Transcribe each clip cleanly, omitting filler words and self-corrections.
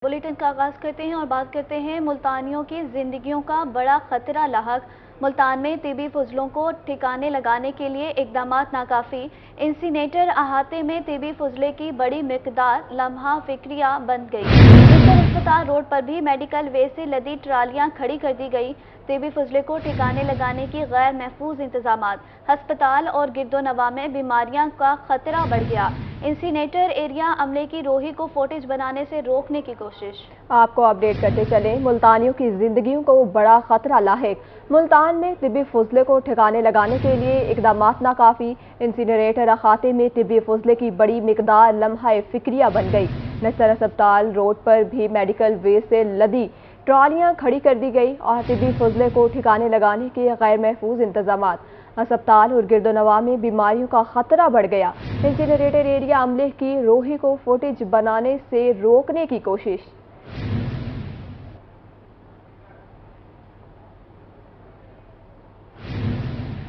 Bulletin का आगाज करते हैं और बात करते हैं मुल्तानियों की जिंदगियों का बड़ा खतरा लाहक। मुल्तान में तिबी फजलों को ठिकाने लगाने के लिए इकदाम नाकाफी। इंसीनेटर अहाते में तिबी फजले की बड़ी मिकदार लम्हा फिक्रिया बन गई। बिस्तर अस्पताल रोड पर भी मेडिकल वेस्ट से लदी ट्रालियां खड़ी कर दी गई। तिबी फजले को ठिकाने लगाने की गैर महफूज इंतजाम। अस्पताल और गिरदोनवा में बीमारियां का खतरा बढ़ गया। इंसीनेटर एरिया अमले की रोही को फुटेज बनाने से रोकने की कोशिश। आपको अपडेट करते चले, मुल्तानियों की जिंदगियों को बड़ा खतरा लाहिक। मुल्तान में तिब्बी फजले को ठिकाने लगाने के लिए इकदाम नाकाफी। इंसीनरेटर अखाते में तिब्बी फजले की बड़ी मिकदार लम्हा फिक्रिया बन गई। नसर अस्पताल रोड पर भी मेडिकल वेस्ट से लदी ट्रालियां खड़ी कर दी गई और तिब्बी फजले को ठिकाने लगाने के गैर महफूज इंतजाम। अस्पताल और गिरदोनवा में बीमारियों का खतरा बढ़ गया। इंसीनरेटर एरिया अमले की रोही को फुटेज बनाने से रोकने की कोशिश।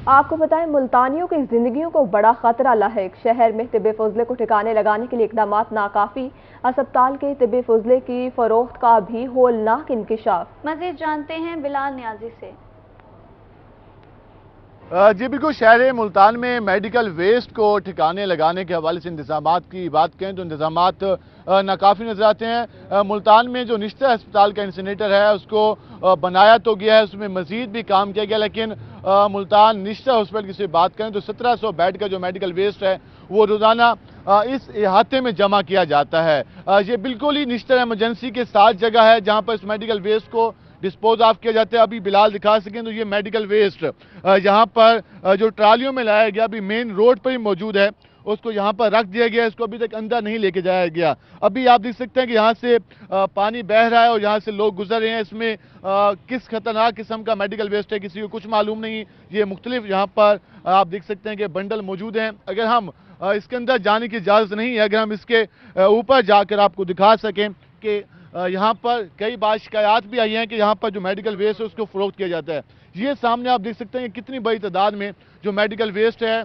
आपको बताएं, मुल्तानियों की जिंदगियों को बड़ा खतरा लाहिक। शहर में तिब्बे फजले को ठिकाने लगाने के लिए इकदाम नाकाफी। अस्पताल के तिब्बे फजले की फरोख्त का भी होलनाक इंकिशाफ। मजीद जानते हैं बिलाल न्याजी से। जी बिल्कुल, शहर मुल्तान में मेडिकल वेस्ट को ठिकाने लगाने के हवाले से इंतजामात की बात करें तो इंतजामात नाकाफी नजर आते हैं। मुल्तान में जो निश्चित अस्पताल का इंसिनेटर है उसको बनाया तो गया है, उसमें मजीद भी काम किया गया, लेकिन मुल्तान निश्चित हॉस्पिटल की सिर्फ बात करें तो 1700 बेड का जो मेडिकल वेस्ट है वो रोजाना इस इहाते में जमा किया जाता है। ये बिल्कुल ही निश्चित एमरजेंसी के साथ जगह है जहां पर इस मेडिकल वेस्ट को डिस्पोज ऑफ किया जाता है। अभी बिलाल दिखा सकें तो ये मेडिकल वेस्ट यहाँ पर जो ट्रालियों में लाया गया अभी मेन रोड पर ही मौजूद है, उसको यहाँ पर रख दिया गया, इसको अभी तक अंदर नहीं लेके जाया गया। अभी आप देख सकते हैं कि यहाँ से पानी बह रहा है और यहाँ से लोग गुजर रहे हैं। इसमें किस खतरनाक किस्म का मेडिकल वेस्ट है किसी को कुछ मालूम नहीं। ये मुख्तलिफ यहाँ पर आप देख सकते हैं कि बंडल मौजूद हैं। अगर हम इसके अंदर जाने की इजाज़त नहीं है, अगर हम इसके ऊपर जाकर आपको दिखा सकें कि यहाँ पर कई बार शिकायत भी आई हैं कि यहाँ पर जो मेडिकल वेस्ट है उसको फरोख्त किया जाता है। ये सामने आप देख सकते हैं कि कितनी बड़ी तादाद में जो मेडिकल वेस्ट है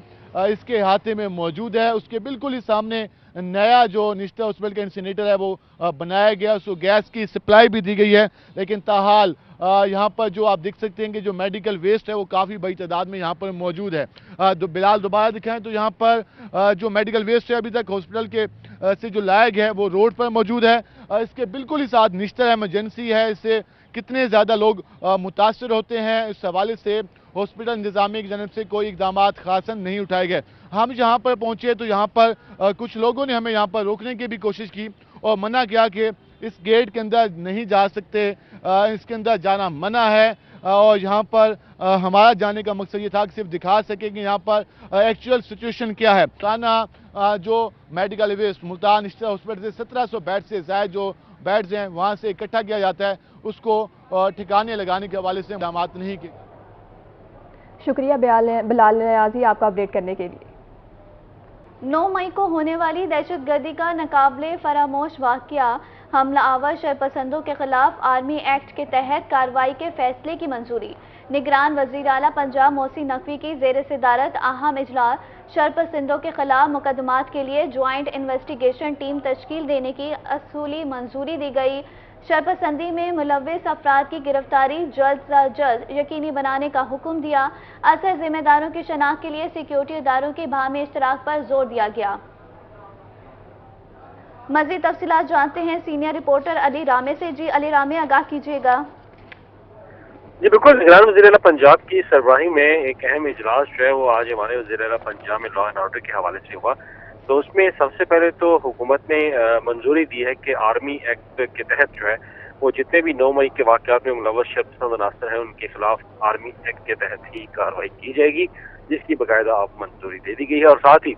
इसके अहाते में मौजूद है। उसके बिल्कुल ही सामने नया जो निश्चित हॉस्पिटल का इंसिनेटर है वो बनाया गया, उसको गैस की सप्लाई भी दी गई है, लेकिन ताहाल यहाँ पर जो आप देख सकते हैं कि जो मेडिकल वेस्ट है वो काफ़ी बड़ी तादाद में यहाँ पर मौजूद है। बिलाल दोबारा दिखाएं तो यहाँ पर जो मेडिकल वेस्ट है अभी तक हॉस्पिटल के से जो लाया गया है वो रोड पर मौजूद है। इसके बिल्कुल ही साथ निश्चित एमरजेंसी है, इससे कितने ज़्यादा लोग मुतासर होते हैं, इस हवाले से हॉस्पिटल इंतजामिया की जानब से कोई इकदाम खासन नहीं उठाए गए। हम यहाँ पर पहुँचे तो यहाँ पर कुछ लोगों ने हमें यहाँ पर रोकने की भी कोशिश की और मना किया कि इस गेट के अंदर नहीं जा सकते, इसके अंदर जाना मना है। और यहाँ पर हमारा जाने का मकसद ये था कि सिर्फ दिखा सके कि यहाँ पर एक्चुअल सिचुएशन क्या है। ताना जो मेडिकल वेस्ट मुल्तान निश्चित हॉस्पिटल से 1700 बेड से ज़ायद जो बेड्स हैं वहाँ से इकट्ठा किया जाता है, उसको ठिकाने लगाने के हवाले से इक़दाम नहीं किए। शुक्रिया बिलाल न्याजी आपका अपडेट करने के लिए। 9 मई को होने वाली दहशतगर्दी का नाकाबिले फरामोश वाक़या। हमला आवर शरपसंदों के खिलाफ आर्मी एक्ट के तहत कार्रवाई के फैसले की मंजूरी। निगरान वज़ीर आला पंजाब मोहसिन नकवी की ज़ेर सदारत अहम इजलास। शरपसंदों के खिलाफ मुकदमात के लिए ज्वाइंट इन्वेस्टिगेशन टीम तश्कील देने की असूली मंजूरी दी गई। शरपसंदी में मुलव्विस अफराद की गिरफ्तारी जल्द अज जल्द यकीनी बनाने का हुक्म दिया। असर जिम्मेदारों की शनाख्त के लिए सिक्योरिटी इदारों के बाहमी इश्तराक पर जोर दिया गया। मज़ीद तफसीलात जानते हैं सीनियर रिपोर्टर अली रामे से। जी अली रामे, आगाह कीजिएगा। जी बिल्कुल, निगरान वज़ीर आला पंजाब की सरबराही में एक अहम इजलास जो है वो आज हमारे वज़ीर आला पंजाब में लॉ एंड ऑर्डर के हवाले से हुआ। तो उसमें सबसे पहले तो हुकूमत ने मंजूरी दी है कि आर्मी एक्ट के तहत जो है वो जितने भी 9 मई के वाक़यात में मुलव्वस शरपसंद अनासर हैं उनके खिलाफ आर्मी एक्ट के तहत ही कार्रवाई की जाएगी, जिसकी बाकायदा आप मंजूरी दे दी गई है। और साथ ही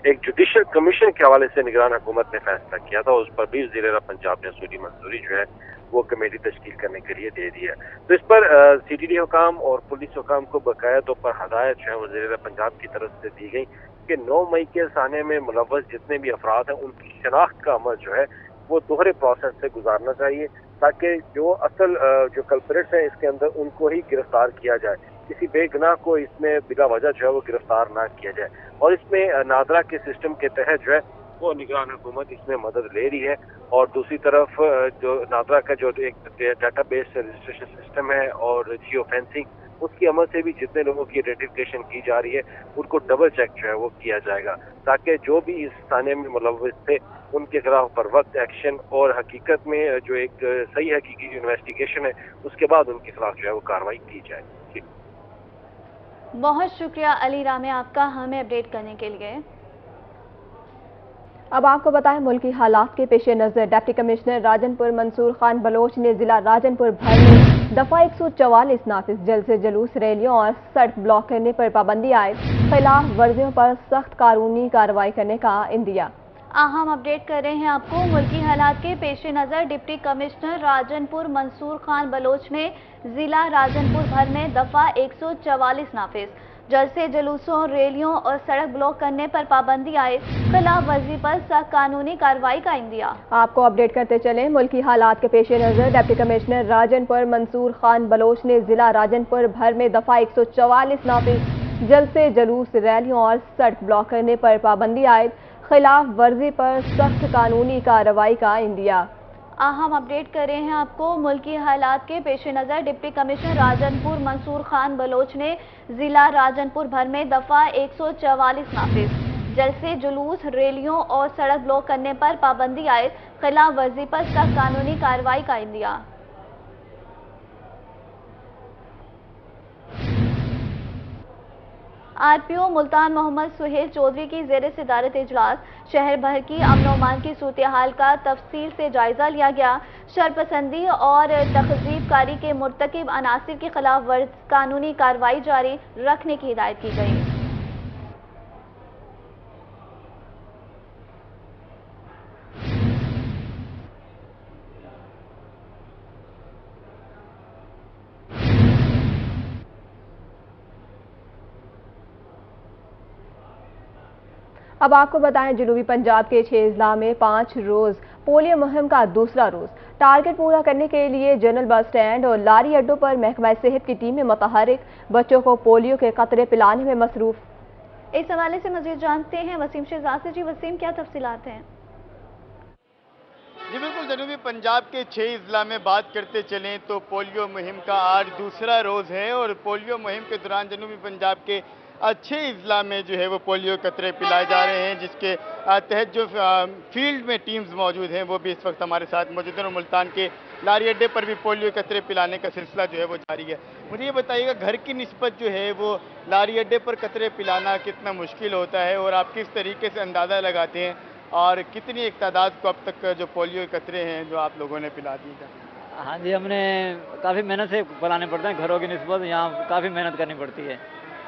एक जुडिशल कमीशन के हवाले से निगरान हुकूमत ने फैसला किया था, उस पर भी वज़ीर आला पंजाब ने असूली मंजूरी जो है वो कमेटी तश्कील करने के लिए दे दी है। तो इस पर CTD हुकाम और पुलिस हुकाम को बकाया तौर पर हदायत जो है वज़ीर आला पंजाब की तरफ से दी गई कि 9 मई के साने में मुलव्वस जितने भी अफराद हैं उनकी शनाख्त का अमल जो है वो दोहरे प्रोसेस से गुजारना चाहिए, ताकि जो असल जो कल्प्रिट्स हैं इसके अंदर उनको ही गिरफ्तार किया जाए, किसी बेगुनाह को इसमें बिला वजह जो है वो गिरफ्तार ना किया जाए। और इसमें नादरा के सिस्टम के तहत जो है वो निगरान हुकूमत इसमें मदद ले रही है। और दूसरी तरफ जो नादरा का जो एक डेटाबेस रजिस्ट्रेशन सिस्टम है और जियो फेंसिंग, उसकी अमल से भी जितने लोगों की आइडेंटिफिकेशन की जा रही है उनको डबल चेक जो है वो किया जाएगा, ताकि जो भी इस थाने में मुलव्वस थे उनके खिलाफ पर वक्त एक्शन और हकीकत में जो एक सही हकीकी जो इन्वेस्टिगेशन है उसके बाद उनके खिलाफ जो है वो कार्रवाई की जाए। जी बहुत शुक्रिया अली रामे आपका हमें अपडेट करने के लिए। अब आपको बताएं, मुल्की हालात के पेश नज़र डिप्टी कमिश्नर राजनपुर मंसूर खान बलोच ने जिला राजनपुर भर में दफा 144 नाफिज जल्द से जुलूस, रैलियों और सड़क ब्लॉक करने पर पाबंदी आए खिलाफ वर्जियों पर सख्त कानूनी कार्रवाई करने का इंदिया। हम अपडेट कर रहे हैं आपको मुल्की हालात के पेश नज़र डिप्टी कमिश्नर राजनपुर मंसूर खान बलोच ने जिला राजनपुर भर में दफा 144 नाफिज जल्द से जुलूसों, रैलियों और सड़क ब्लॉक करने पर पाबंदी आए खिलाफ वर्जी पर सख्त कानूनी कार्रवाई का इंदिया। आपको अपडेट करते चलें, मुल्की हालात के पेश नज़र डिप्टी कमिश्नर राजनपुर मंसूर खान बलोच ने जिला राजनपुर भर में दफा 144 नाफिज जल्द से जुलूस, रैलियों और सड़क ब्लॉक करने पर पाबंदी आए खिलाफ वर्जी पर सख्त कानूनी कार्रवाई का इंदिया। हम अपडेट कर रहे हैं आपको मुल्की हालात के पेश नज़र डिप्टी कमिश्नर राजनपुर मंसूर खान बलोच ने जिला राजनपुर भर में दफा 144 नाफिज जल्द से जुलूस, रैलियों और सड़क ब्लॉक करने पर पाबंदी आए खिलाफ वर्जी पर सख्त कानूनी कार्रवाई का इंदिया। आरपीओ मुल्तान मोहम्मद सुहेल चौधरी की ज़ेर सदारत इजलास शहर भर की अमन अमान की सूरत हाल का तफसील से जायजा लिया गया। शरपसंदी और तहज़ीबकारी के मुर्तकिब अनासिर के खिलाफ कानूनी कार्रवाई जारी रखने की हिदायत की गई। अब आपको बताएं, जनूबी पंजाब के 6 अजला में 5 रोज पोलियो मुहिम का दूसरा रोज। टारगेट पूरा करने के लिए जनरल बस स्टैंड और लारी अड्डों पर महकमा सेहत की टीमें मुतहरिक, बच्चों को पोलियो के कतरे पिलाने में मसरूफ। इस हवाले से मजीद जानते हैं वसीम शहजाद से। जी वसीम, क्या तफसीलात हैं? जी बिल्कुल, जनूबी पंजाब के 6 अजला में बात करते चलें तो पोलियो मुहिम का आज दूसरा रोज़ है और पोलियो मुहिम के दौरान जनूबी पंजाब के 6 अजला में जो है वो पोलियो कतरे पिलाए जा रहे हैं, जिसके तहत जो फील्ड में टीम्स मौजूद हैं वो भी इस वक्त हमारे साथ मौजूद हैं और मुल्तान के लारी अड्डे पर भी पोलियो कतरे पिलाने का सिलसिला जो है वो जारी है। मुझे ये बताइएगा, घर की निस्बत जो है वो लारी अड्डे पर कतरे पिलाना कितना मुश्किल होता है और आप किस तरीके से अंदाज़ा लगाते हैं और कितनी एक तादाद को अब तक जो पोलियो कतरे हैं जो आप लोगों ने पिला दी है? हाँ जी, हमने काफ़ी मेहनत से पिलाने पड़ते हैं। घरों की निस्बत यहाँ काफ़ी मेहनत करनी पड़ती है,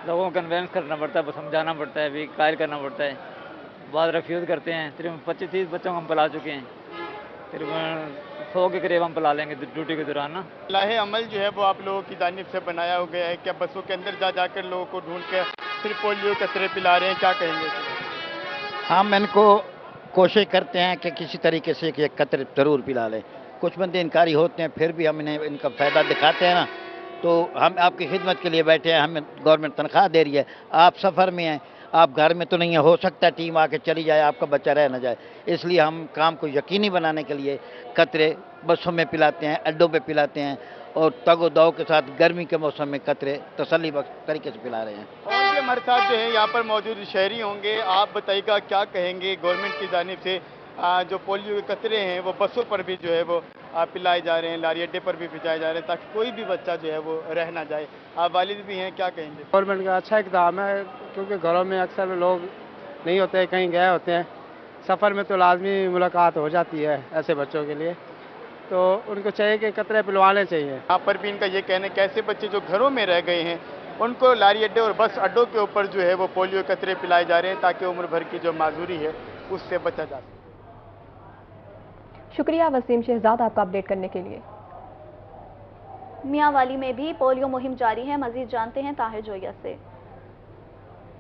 लोगों को कन्वेंस करना पड़ता है, समझाना पड़ता है, भी कायल करना पड़ता है, बाद रिफ्यूज़ करते हैं। तकरीबन 25-30 बच्चों को हम पिला चुके हैं, तकरीबन 100 के करीब हम पिला लेंगे ड्यूटी के दौरान ना। लाहे अमल जो है वो आप लोगों की जानिब से बनाया हो गया है, क्या बसों के अंदर जा जाकर लोगों को ढूंढ कर सिर्फ पोलियो कतरे पिला रहे हैं, क्या कहेंगे? हम इनको कोशिश करते हैं कि किसी तरीके से एक कतरे ज़रूर पिला लें। कुछ बंदे इनकारी होते हैं, फिर भी हम इन्हें इनका फ़ायदा दिखाते हैं ना, तो हम आपकी खिदमत के लिए बैठे हैं, हमें गवर्नमेंट तनख्वाह दे रही है, आप सफ़र में हैं, आप घर में तो नहीं है, हो सकता है टीम आके चली जाए, आपका बच्चा रह न जाए, इसलिए हम काम को यकीनी बनाने के लिए कतरे बसों में पिलाते हैं, अड्डों पे पिलाते हैं और तगो दो के साथ गर्मी के मौसम में कतरे तसल्ली बख्श तरीके से पिला रहे हैं। और भी हमारे साथ जो है यहाँ पर मौजूद शहरी होंगे, आप बताइएगा क्या कहेंगे गवर्नमेंट की जानिब से जो पोलियो के कतरे हैं वो बसों पर भी जो है वो पिलाए जा रहे हैं, लारी अड्डे पर भी भिजाए जा रहे हैं ताकि कोई भी बच्चा जो है वो रह ना जाए। आप वालिद भी हैं, क्या कहेंगे? गवर्नमेंट का अच्छा इकदाम है, क्योंकि घरों में अक्सर लोग नहीं होते, कहीं गए होते हैं, सफ़र में तो लाजमी मुलाकात हो जाती है ऐसे बच्चों के लिए, तो उनको चाहिए कि कतरे पिलवाने चाहिए। यहाँ पर भी इनका ये कहना है कि ऐसे बच्चे जो घरों में रह गए हैं उनको लारी अड्डे और बस अड्डों के ऊपर जो है वो पोलियो कतरे पिलाए जा रहे हैं ताकि उम्र भर की जो माजूरी है उससे बचा जा सके। शुक्रिया वसीम शहजाद आपका अपडेट करने के लिए। मियां वाली में भी पोलियो मुहिम जारी है, मजीद जानते हैं ताहिर जोया से।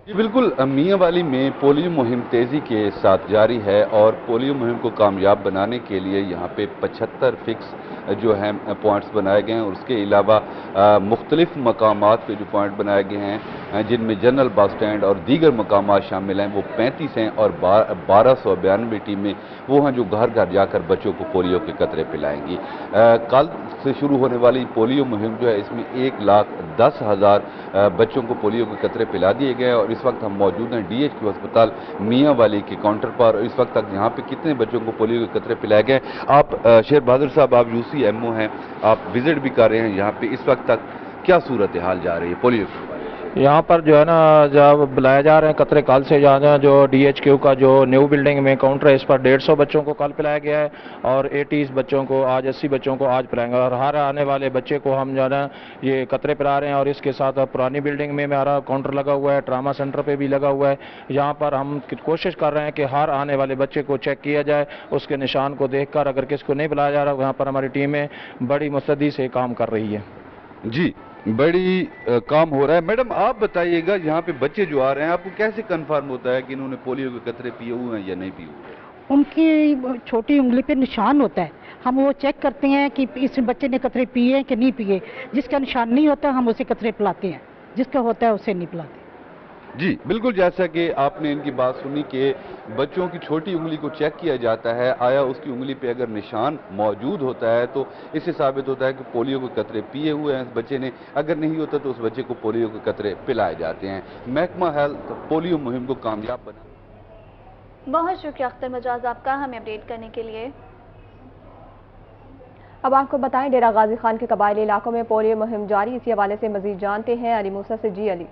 जी बिल्कुल, मियांवाली में पोलियो मुहिम तेज़ी के साथ जारी है और पोलियो मुहिम को कामयाब बनाने के लिए यहाँ पे 75 फिक्स जो हैं पॉइंट्स बनाए गए हैं और उसके अलावा मुख्तलिफ मकामात पे जो पॉइंट बनाए गए हैं जिनमें जनरल बस स्टैंड और दीगर मकामात शामिल हैं, वो 35 हैं और 1292 टीमें वो हैं जो घर घर जाकर बच्चों को पोलियो के कतरे पिलाएंगी। कल से शुरू होने वाली पोलियो मुहिम जो है, इसमें 1,10,000 बच्चों को पोलियो के कतरे पिला दिए गए और इस वक्त हम मौजूद हैं DHQ अस्पताल मियांवाली के काउंटर पर। और इस वक्त तक यहाँ पे कितने बच्चों को पोलियो के कतरे पिलाए गए? आप शेर बहादुर साहब, आप UCMO हैं, आप विजिट भी कर रहे हैं यहाँ पे, इस वक्त तक क्या सूरत हाल जा रही है पोलियो की? यहाँ पर जो है ना, जब बुलाए जा रहे हैं कतरे कल से जाना, जो DHQ का जो न्यू बिल्डिंग में काउंटर है, इस पर 150 बच्चों को कल पिलाया गया है और 80 बच्चों को आज, 80 बच्चों को आज पिलाएंगे और हर आने वाले बच्चे को हम जो है ना ये कतरे पिला रहे हैं। और इसके साथ पुरानी बिल्डिंग में हमारा काउंटर लगा हुआ है, ट्रामा सेंटर पे भी लगा हुआ है। यहाँ पर हम कोशिश कर रहे हैं कि हर आने वाले बच्चे को चेक किया जाए, उसके निशान को देख कर अगर किसको नहीं पिलाया जा रहा, यहाँ पर हमारी टीमें बड़ी मुस्तैदी से काम कर रही है। जी, बड़ी काम हो रहा है। मैडम आप बताइएगा, यहाँ पे बच्चे जो आ रहे हैं, आपको कैसे कंफर्म होता है कि इन्होंने पोलियो के कतरे पिए हुए हैं या नहीं पिए हुए? उनकी छोटी उंगली पे निशान होता है, हम वो चेक करते हैं कि इस बच्चे ने कतरे पिए हैं कि नहीं पिए। जिसका निशान नहीं होता हम उसे कतरे पिलाते हैं, जिसका होता है उसे नहीं पिलाते। जी बिल्कुल, जैसा कि आपने इनकी बात सुनी कि बच्चों की छोटी उंगली को चेक किया जाता है, आया उसकी उंगली पे अगर निशान मौजूद होता है तो इससे साबित होता है कि पोलियो के कतरे पिए हुए हैं इस बच्चे ने, अगर नहीं होता तो उस बच्चे को पोलियो के कतरे पिलाए जाते हैं। महकमा हेल्थ पोलियो मुहिम को कामयाब बना। बहुत शुक्रिया अख्तर मजाज आपका हमें अपडेट करने के लिए। अब आपको बताएं, डेरा गाजी खान के कबायली इलाकों में पोलियो मुहिम जारी, इसी हवाले से मजीद जानते हैं अली मूसा से। जी अली।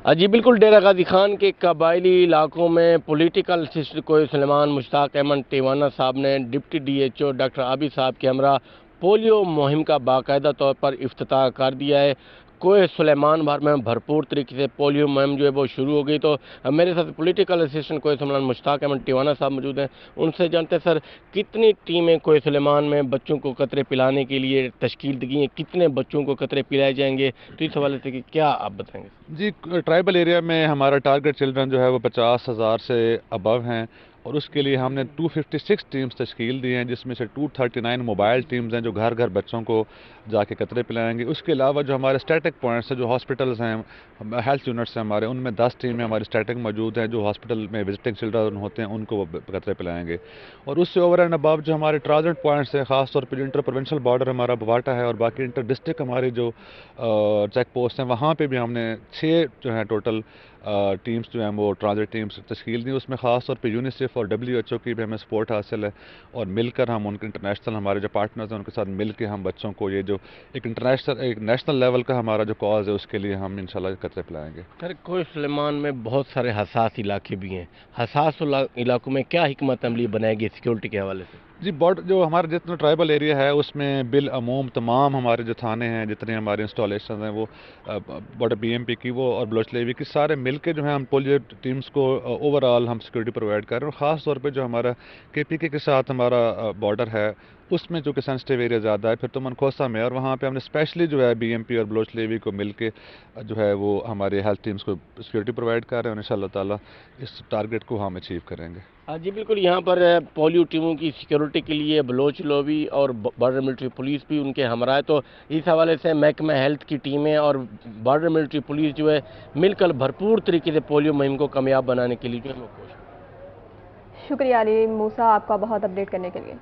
जी बिल्कुल, डेरा गाजी खान के कबायली इलाकों में पॉलिटिकल असिस्टेंट कोई सुलेमान मुश्ताक अहमद टिवाना साहब ने डिप्टी DHO डॉक्टर आबिद साहब के हमरा पोलियो मुहिम का बाकायदा तौर पर इफ्तिताह कर दिया है। कोई सुलेमान भर में भरपूर तरीके से पोलियो मुहिम जो है वो शुरू हो गई। तो मेरे साथ पॉलिटिकल असिस्टेंट कोई सुलेमान मुश्ताक अहमद टिवाना साहब मौजूद हैं, उनसे जानते हैं सर कितनी टीमें कोई सुलेमान में बच्चों को कतरे पिलाने के लिए तश्कील दी गई हैं, कितने बच्चों को कतरे पिलाए जाएंगे, तो इस हवाले से क्या आप बताएंगे? जी, ट्राइबल एरिया में हमारा टारगेट चिल्ड्रन जो है वो 50,000 से अबव हैं और उसके लिए हमने 256 टीम्स तश्कील दी हैं, जिसमें से 239 मोबाइल टीम्स हैं जो घर घर बच्चों को जाके कतरे पिलाएंगे। उसके अलावा जो हमारे स्टैटिक पॉइंट्स हैं, जो हॉस्पिटल्स हैं, हेल्थ यूनिट्स हैं हमारे, उनमें 10 टीमें हमारी स्टैटिक मौजूद हैं जो हॉस्पिटल में विजिटिंग चिल्ड्रन होते हैं उनको वो कतरे पिलाएंगे। और उससे ओवर एंड अबव जो हमारे ट्रांजिट पॉइंट्स हैं, ख़ासतौर पर इंटर प्रोविंशियल बॉर्डर हमारा बवाटा है और बाकी इंटर डिस्ट्रिक्ट हमारी जो चेक पोस्ट हैं, वहाँ पर भी हमने 6 जो है टोटल टीम्स जो हैं वो ट्रांजिट टीम्स तश्कील दी। उसमें ख़ास तौर पे यूनिसेफ और WHO की भी हमें सपोर्ट हासिल है और मिलकर हम उनके इंटरनेशनल हमारे जो पार्टनर्स हैं उनके साथ मिलकर हम बच्चों को ये जो एक नेशनल लेवल का हमारा जो कॉज है उसके लिए हम इंशाल्लाह कतरे पिलाएंगे। सर कोई सुलेमान में बहुत सारे हसास इलाके भी हैं, हसास इलाकों में क्या हिकमत अमली बनाएगी सिक्योरिटी के हवाले से? जी, बॉर्डर जो हमारा जितना ट्राइबल एरिया है उसमें बिल अमूम तमाम हमारे जो थाने हैं, जितने हमारे इंस्टॉलेशन हैं वो बॉर्डर BMP की वो और बलोच लेवी की सारे मिलके जो है हम पोलियो टीम्स को ओवरऑल हम सिक्योरिटी प्रोवाइड कर रहे हैं। और ख़ास तौर पे जो हमारा KPK के साथ हमारा बॉर्डर है उसमें जो कि सेंसिटिव एरिया ज़्यादा है, फिर तो मनखोसा में, और वहाँ पे हमने स्पेशली जो है BMP और बलोच लेवी को मिलके जो है वो हमारे हेल्थ टीम्स को सिक्योरिटी प्रोवाइड कर रहे हैं और इंशाल्लाह ताला इस टारगेट को हम अचीव करेंगे। जी बिल्कुल, यहाँ पर पोलियो टीमों की सिक्योरिटी के लिए बलोच लोवी और बॉर्डर मिलिट्री पुलिस भी उनके हमरा है, तो इस हवाले से महकमा हेल्थ की टीमें और बॉर्डर मिलिट्री पुलिस जो है मिलकर भरपूर तरीके से पोलियो मुहिम को कामयाब बनाने के लिए जो है वो कोशिश। शुक्रिया अली मूसा आपका बहुत अपडेट करने के लिए।